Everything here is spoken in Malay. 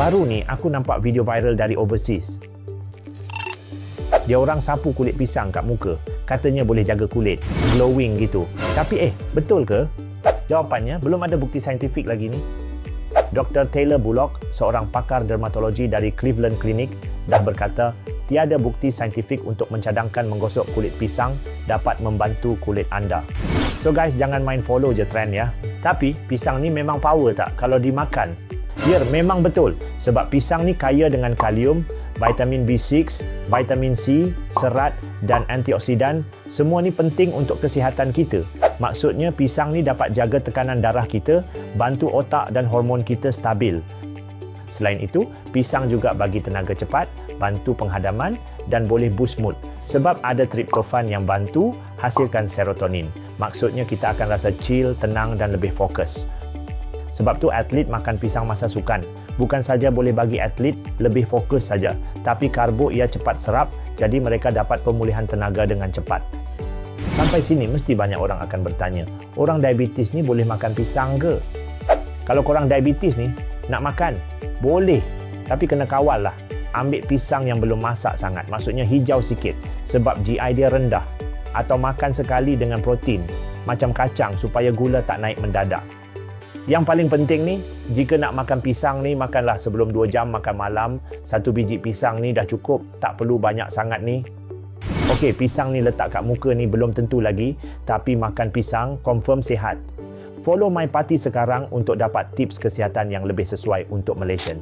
Baru ni aku nampak video viral dari overseas. Dia orang sapu kulit pisang kat muka. Katanya boleh jaga kulit, glowing gitu. Tapi betul ke? Jawapannya, belum ada bukti saintifik lagi ni. Dr. Taylor Bullock, seorang pakar dermatologi dari Cleveland Clinic, dah berkata, tiada bukti saintifik untuk mencadangkan menggosok kulit pisang dapat membantu kulit anda. So guys, jangan main follow je trend ya. Tapi, pisang ni memang power tak kalau dimakan? Ya, memang betul. Sebab pisang ni kaya dengan kalium, vitamin B6, vitamin C, serat dan antioksidan. Semua ni penting untuk kesihatan kita. Maksudnya pisang ni dapat jaga tekanan darah kita, bantu otak dan hormon kita stabil. Selain itu, pisang juga bagi tenaga cepat, bantu penghadaman dan boleh boost mood. Sebab ada tryptophan yang bantu hasilkan serotonin. Maksudnya kita akan rasa chill, tenang dan lebih fokus. Sebab tu atlet makan pisang masa sukan. Bukan saja boleh bagi atlet lebih fokus saja, tapi karbo ia cepat serap, jadi mereka dapat pemulihan tenaga dengan cepat. Sampai sini mesti banyak orang akan bertanya, orang diabetes ni boleh makan pisang ke? Kalau korang diabetes ni, nak makan? Boleh, tapi kena kawal lah. Ambil pisang yang belum masak sangat, maksudnya hijau sikit, sebab GI dia rendah. Atau makan sekali dengan protein, macam kacang supaya gula tak naik mendadak. Yang paling penting ni, jika nak makan pisang ni, makanlah sebelum 2 jam makan malam. 1 biji pisang ni dah cukup, tak perlu banyak sangat ni. Okey, pisang ni letak kat muka ni belum tentu lagi, tapi makan pisang confirm sihat. Follow My Party sekarang untuk dapat tips kesihatan yang lebih sesuai untuk Malaysian.